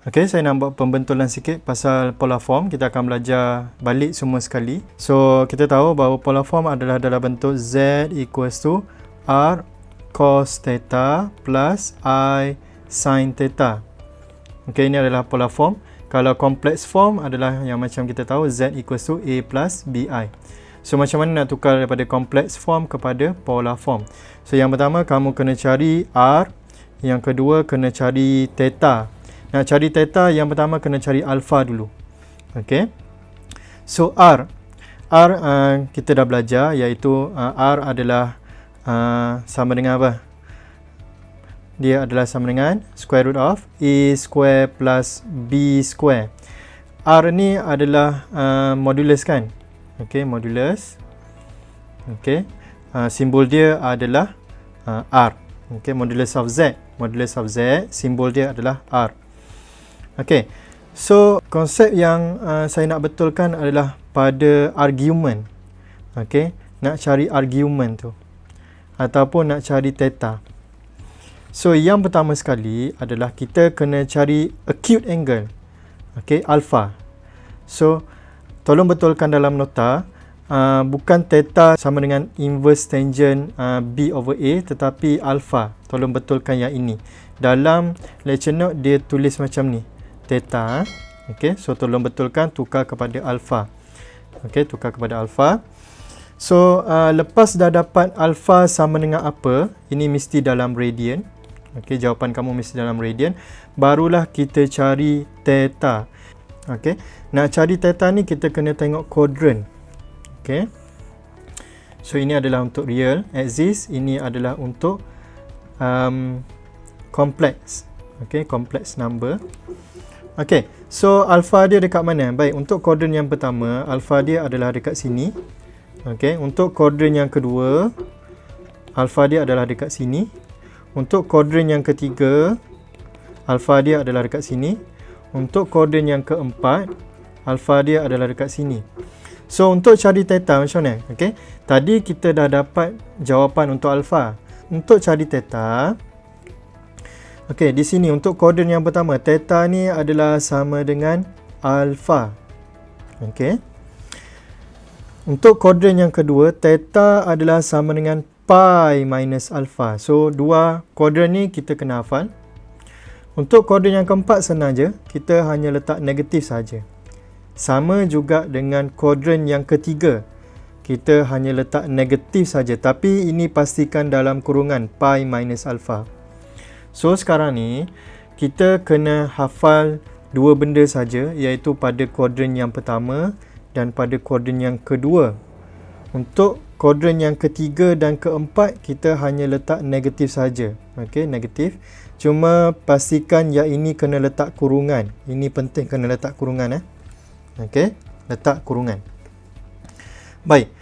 Okay, saya nak buat pembentulan sikit pasal polar form. Kita akan belajar balik semua sekali. So, kita tahu bahawa polar form adalah dalam bentuk Z equals to R cos theta plus I sin theta. Okay, ini adalah polar form. Kalau complex form adalah yang macam kita tahu Z equals to A plus BI. So, macam mana nak tukar daripada complex form kepada polar form? So, yang pertama kamu kena cari R. Yang kedua kena cari theta. Nak cari theta, yang pertama kena cari alpha dulu. Okay. So, R kita dah belajar, iaitu R adalah sama dengan apa? Dia adalah sama dengan square root of A square plus B square. R ni adalah modulus kan? Okay, modulus. Okay. Simbol dia adalah R. Okay, modulus of Z. Modulus of Z, simbol dia adalah R. Okay, so konsep yang saya nak betulkan adalah pada argument. Okay, nak cari argument tu ataupun nak cari theta. So yang pertama sekali adalah kita kena cari acute angle. Okay, alpha. So tolong betulkan dalam nota, bukan theta sama dengan inverse tangent B over A, tetapi alpha. Tolong betulkan yang ini. Dalam lecture note dia tulis macam ni, theta. Okay, so tolong betulkan, tukar kepada alpha. Okay, tukar kepada alpha. So lepas dah dapat alpha sama dengan apa, ini mesti dalam radian. Okay, jawapan kamu mesti dalam radian. Barulah kita cari theta. Okay, nak cari theta ni kita kena tengok quadrant. Okay, so ini adalah untuk real axis, ini adalah untuk complex. Okay, complex number. Okay, so alpha dia dekat mana? Baik, untuk quadrant yang pertama, alpha dia adalah dekat sini. Okay, untuk quadrant yang kedua, alpha dia adalah dekat sini. Untuk quadrant yang ketiga, alpha dia adalah dekat sini. Untuk quadrant yang keempat, alpha dia adalah dekat sini. So, untuk cari theta macam mana? Okay, tadi kita dah dapat jawapan untuk alpha. Untuk cari theta, okay, di sini untuk quadrant yang pertama, theta ni adalah sama dengan alpha. Okay. Untuk quadrant yang kedua, theta adalah sama dengan pi minus alpha. So, dua quadrant ni kita kena hafal. Untuk quadrant yang keempat senang je, kita hanya letak negatif saja. Sama juga dengan quadrant yang ketiga, kita hanya letak negatif saja, tapi ini pastikan dalam kurungan pi minus alpha. So sekarang ni kita kena hafal dua benda saja, iaitu pada kuadran yang pertama dan pada kuadran yang kedua. Untuk kuadran yang ketiga dan keempat kita hanya letak negatif saja. Okey, negatif. Cuma pastikan yang ini kena letak kurungan. Ini penting, kena letak kurungan Okey, letak kurungan. Baik.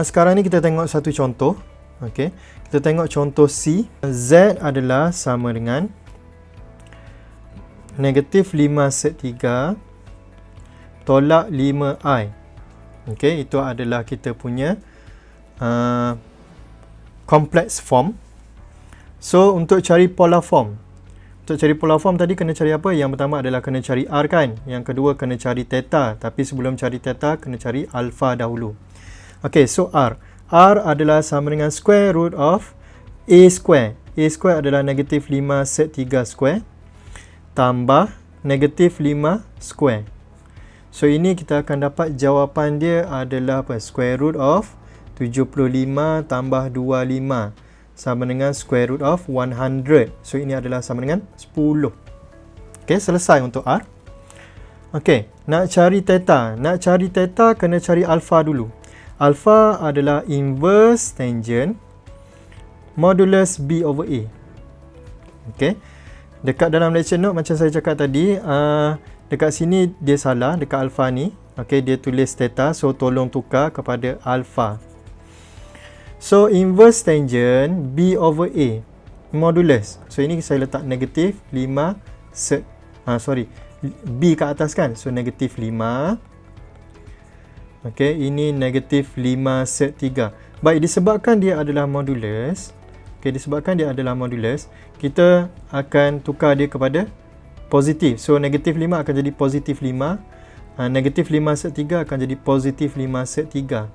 Sekarang ni kita tengok satu contoh. Okey. Kita tengok contoh C. Z adalah sama dengan negatif 5 sek 3 tolak 5i. Okey, itu adalah kita punya complex form. So, untuk cari polar form. Untuk cari polar form tadi kena cari apa? Yang pertama adalah kena cari R kan? Yang kedua kena cari theta. Tapi sebelum cari theta, kena cari alpha dahulu. Okey, so R. R adalah sama dengan square root of A square. A square adalah negatif 5 sek 3 square tambah negatif 5 square. So, ini kita akan dapat jawapan dia adalah apa? Square root of 75 tambah 25 sama dengan square root of 100. So, ini adalah sama dengan 10. Okey, selesai untuk R. Okey, nak cari theta. Nak cari theta, kena cari alpha dulu. Alpha adalah inverse tangent modulus B over A. Okey, dekat dalam lecture note macam saya cakap tadi, dekat sini dia salah, dekat alpha ni. Okey, dia tulis theta, so tolong tukar kepada alpha. So, inverse tangent B over A modulus. So, ini saya letak negatif 5 sek, B kat atas kan? So, negatif 5. Okey, ini negatif 5 sek 3. Baik, disebabkan dia adalah modulus. Okey, disebabkan dia adalah modulus, kita akan tukar dia kepada positif. So negatif 5 akan jadi positif 5. Negatif 5/3 akan jadi positif 5/3.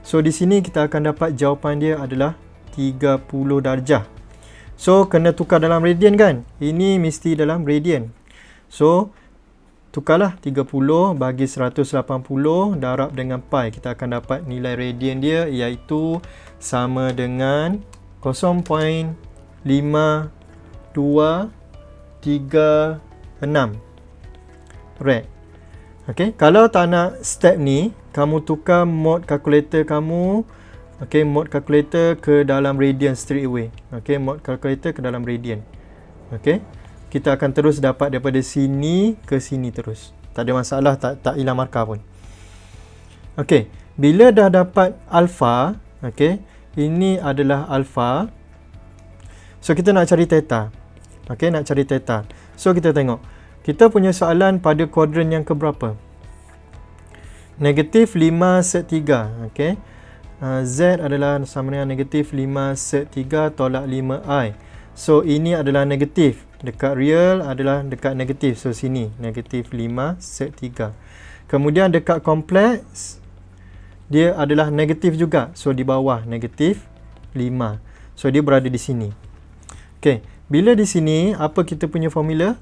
So di sini kita akan dapat jawapan dia adalah 30 darjah. So kena tukar dalam radian kan? Ini mesti dalam radian. So tukarlah 30 bagi 180 darab dengan pi. Kita akan dapat nilai radian dia iaitu sama dengan 0.5236 rad. Okey, kalau tak nak step ni, kamu tukar mode calculator kamu, okey, mode calculator ke dalam radian straight away. Okey, mode calculator ke dalam radian. Okey, kita akan terus dapat daripada sini ke sini terus. Tak ada masalah, tak hilang markah pun. Okey, bila dah dapat alpha, okey, ini adalah alpha. So kita nak cari theta. Okey, nak cari theta. So kita tengok. Kita punya soalan pada kuadran yang keberapa? Negatif 5/3. Okey. Z adalah sama dengan negatif 5/3 tolak 5i. So ini adalah negatif. Dekat real adalah dekat negatif. So sini negatif 5/3. Kemudian dekat kompleks dia adalah negatif juga. So di bawah negatif 5. So dia berada di sini. Okey. Bila di sini apa kita punya formula?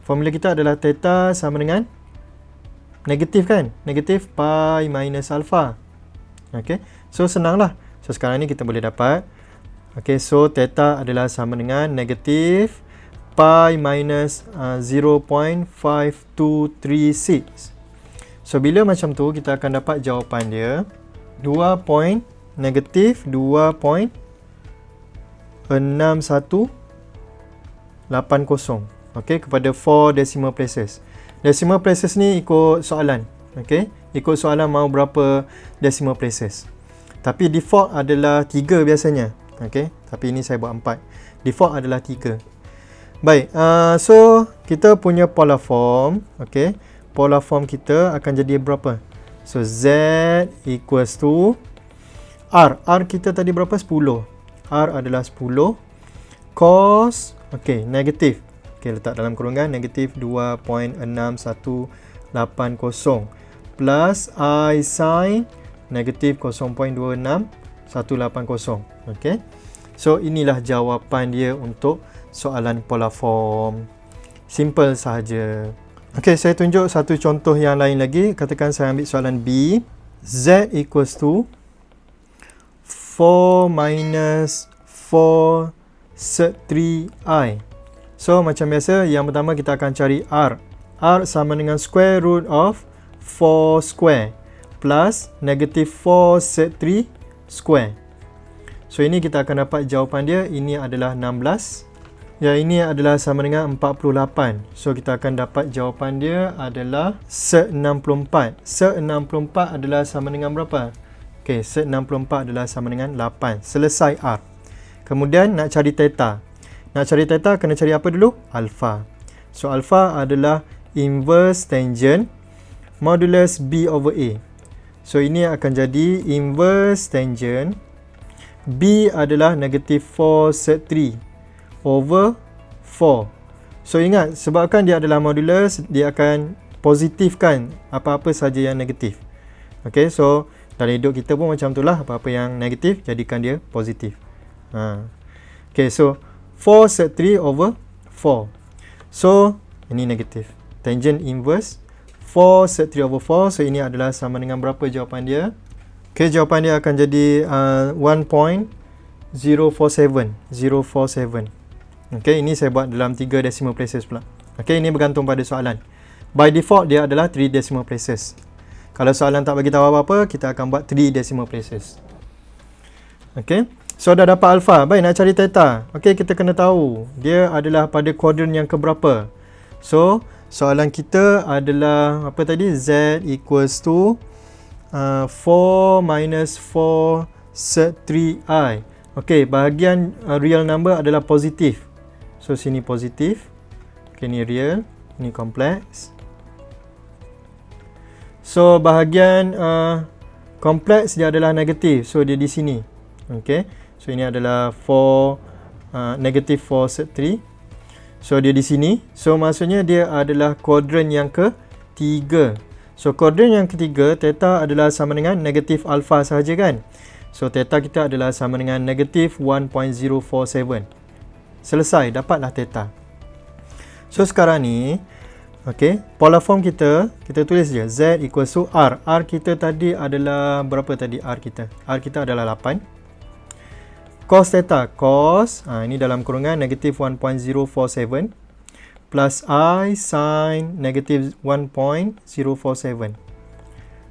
Formula kita adalah theta sama dengan negatif kan? Negatif pi minus alpha. Okey. So senanglah. So sekarang ni kita boleh dapat. Okey, so theta adalah sama dengan negatif pi minus 0.5236. So bila macam tu kita akan dapat jawapan dia negatif 2.6180. Okey, kepada 4 decimal places. Decimal places ni ikut soalan. Okey, ikut soalan mau berapa decimal places. Tapi default adalah 3 biasanya. Okey, tapi ini saya buat 4. Default adalah 3. Baik, so kita punya polar form. Okey, polar form kita akan jadi berapa? So Z equals to R. R kita tadi berapa? 10. R adalah 10 cos, okey, negatif. Okey, letak dalam kurungan negatif 2.6180 plus I sin negatif 0.26180. Okey. So inilah jawapan dia untuk soalan polar form. Simple sahaja. Okey, saya tunjuk satu contoh yang lain lagi. Katakan saya ambil soalan B. Z equals to 4 minus 4 sec 3i. So macam biasa, yang pertama kita akan cari R. R sama dengan square root of 4 square plus negative 4 sec 3 square. So ini kita akan dapat jawapan dia. Ini adalah 16. Ya, ini adalah sama dengan 48. So kita akan dapat jawapan dia adalah sec 64. Sec 64 adalah sama dengan berapa? Okey, sec 64 adalah sama dengan 8. Selesai R. Kemudian nak cari theta. Nak cari theta kena cari apa dulu? Alpha. So alpha adalah inverse tangent modulus B over A. So ini akan jadi inverse tangent B adalah negative 4 sec 3 over 4. So ingat, sebabkan dia adalah modulus, dia akan positifkan apa-apa saja yang negatif. Okay, so dalam hidup kita pun macam itulah, apa-apa yang negatif jadikan dia positif. Okay, so 4 sec 3 over 4. So ini negatif. Tangent inverse 4 sec 3 over 4. So ini adalah sama dengan berapa jawapan dia? Okay, jawapan dia akan jadi 1.047. Okay, ini saya buat dalam 3 decimal places pula. Okay, ini bergantung pada soalan. By default dia adalah 3 decimal places. Kalau soalan tak bagi tahu apa-apa, kita akan buat 3 decimal places. Okay, so dah dapat alpha. Baik, nak cari theta. Okay, kita kena tahu dia adalah pada kuadran yang keberapa. So soalan kita adalah apa tadi? Z equals to 4 minus 4 sec 3i. Okay, bahagian real number adalah positif. So sini positif. Okay, ni real, ni kompleks. So bahagian kompleks dia adalah negatif. So dia di sini. Okay, so ini adalah 4 negative 4 sec 3. So dia di sini. So maksudnya dia adalah kuadran yang ketiga. So kuadran yang ketiga, theta adalah sama dengan negatif alpha sahaja kan. So theta kita adalah sama dengan negatif 1.047. Selesai, dapatlah theta. So sekarang ni, okay, polar form kita tulis je Z equals to R. R kita tadi adalah berapa tadi R kita? R kita adalah 8. Cos theta, cos, ini dalam kurungan negatif 1.047 plus I sin negatif 1.047.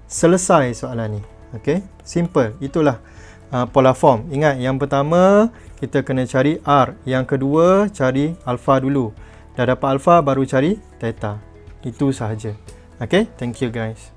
Selesai soalan ni. Okay, simple. Itulah polar form. Ingat, yang pertama kita kena cari R. Yang kedua cari alpha dulu. Dah dapat alpha baru cari theta. Itu sahaja. Okay, thank you guys.